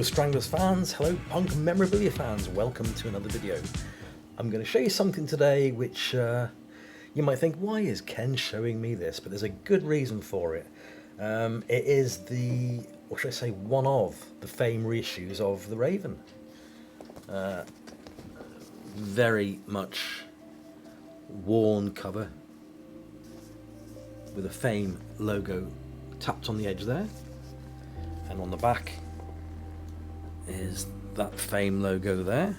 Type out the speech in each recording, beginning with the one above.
Hello Stranglers fans, hello punk memorabilia fans, welcome to another video. I'm going to show you something today which you might think, why is Ken showing me this? But there's a good reason for it. It is the, what should I say, one of the FAME reissues of the Raven. Very much worn cover with a FAME logo tapped on the edge there, and on the back is that FAME logo there.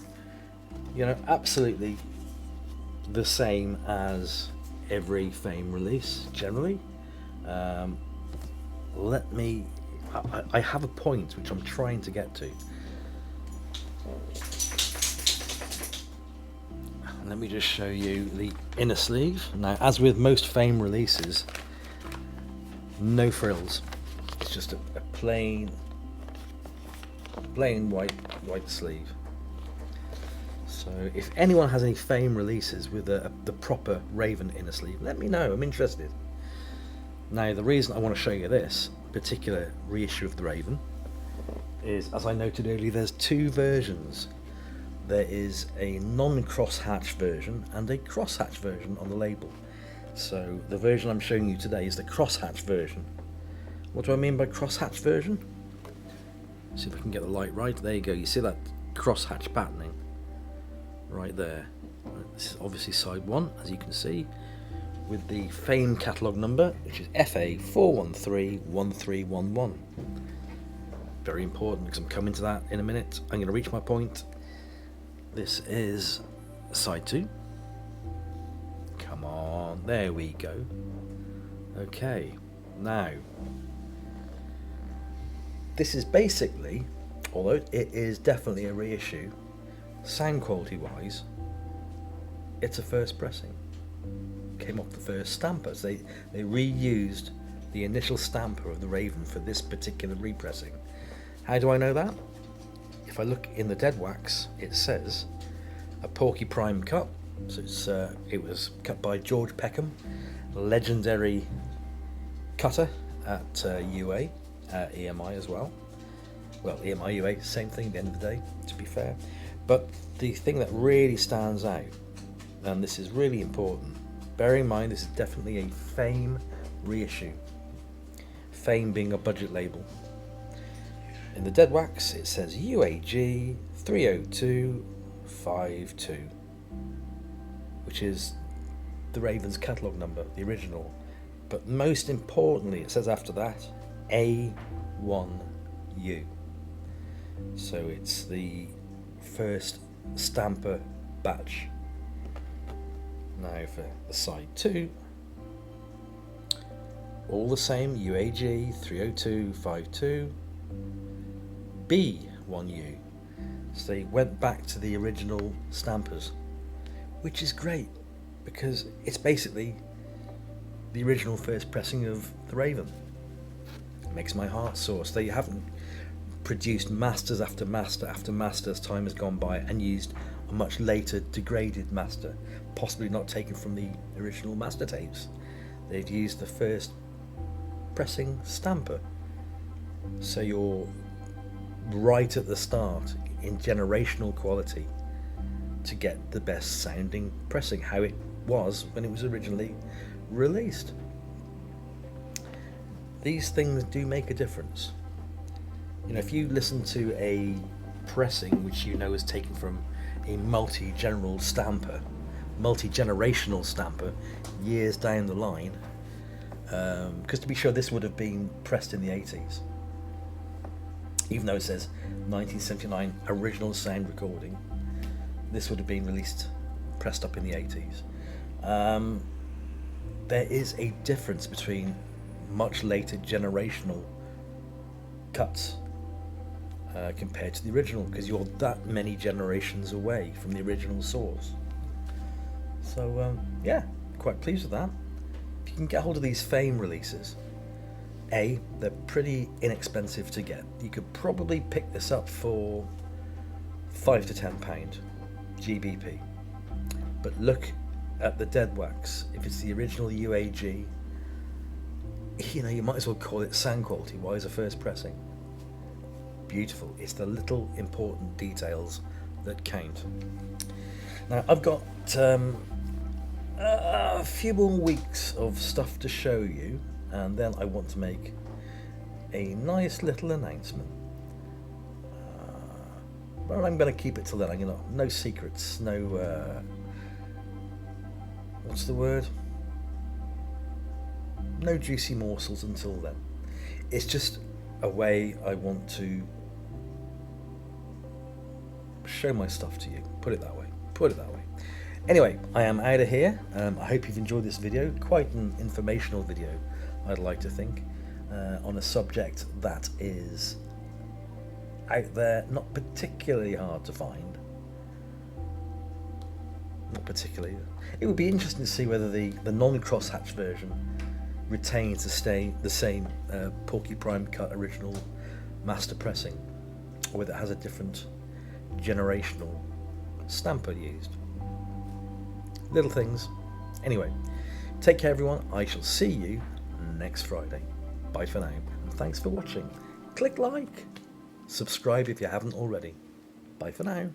You know, absolutely the same as every FAME release generally. I have a point which I'm trying to get to. Let me just show you the inner sleeve. Now, as with most FAME releases, no frills. It's just a plain white sleeve. So if anyone has any FAME releases with the proper Raven inner sleeve, let me know, I'm interested. Now, the reason I want to show you this particular reissue of the Raven is, as I noted earlier, there's two versions. There is a non-crosshatch version and a crosshatch version on the label. So the version I'm showing you today is the crosshatch version. What do I mean by crosshatch version? See if I can get the light right. There you go. You see that crosshatch patterning right there. This is obviously side one, as you can see, with the FAME catalogue number, which is FA4131311. Very important, because I'm coming to that in a minute. I'm going to reach my point. This is side two. Come on, there we go. Okay, now this is basically, although it is definitely a reissue, sound quality wise, it's a first pressing. Came off the first stamper. So they reused the initial stamper of the Raven for this particular repressing. How do I know that? If I look in the dead wax, it says a Porcupine cut. So it was cut by George Peckham, legendary cutter at UA, EMI as well. Well, EMI, UA, same thing at the end of the day, to be fair. But the thing that really stands out, and this is really important, bear in mind this is definitely a FAME reissue. FAME being a budget label. In the dead wax, it says UAG 30252, which is the Raven's catalogue number, the original. But most importantly, it says after that A1U. So it's the first stamper batch. Now for the side two, all the same, UAG 30252 B1U. So they went back to the original stampers, which is great because it's basically the original first pressing of the Raven. It makes my heart sore. So they haven't produced masters after master after master as time has gone by and used a much later degraded master, possibly not taken from the original master tapes. They've used the first pressing stamper. So you're right at the start in generational quality to get the best sounding pressing, how it was when it was originally released. These things do make a difference. You know, if you listen to a pressing which you know is taken from a multi-generational stamper years down the line, because to be sure this would have been pressed in the 80s, even though it says 1979 original sound recording, this would have been pressed up in the 80s. There is a difference between much later generational cuts compared to the original, because you're that many generations away from the original source. So yeah, quite pleased with that. If you can get hold of these FAME releases, they're pretty inexpensive to get. You could probably pick this up for £5 to £10 GBP. But look at the dead wax. If it's the original UAG, you know, you might as well call it sound quality. Why is a first pressing? beautiful. It's the little important details that count. Now I've got a few more weeks of stuff to show you, and then I want to make a nice little announcement. But I'm going to keep it till then. I'm going to, no secrets, no what's the word? No juicy morsels until then. It's just a way I want to show my stuff to you. Put it that way. Anyway, I am out of here. I hope you've enjoyed this video. Quite an informational video, I'd like to think, on a subject that is out there, not particularly hard to find. Not particularly. It would be interesting to see whether the non-crosshatch version retains the same Porky Prime cut original master pressing, or whether it has a different generational stamper used. Little things. Anyway, take care everyone. I shall see you next Friday. Bye for now, and thanks for watching. Click like, subscribe if you haven't already. Bye for now.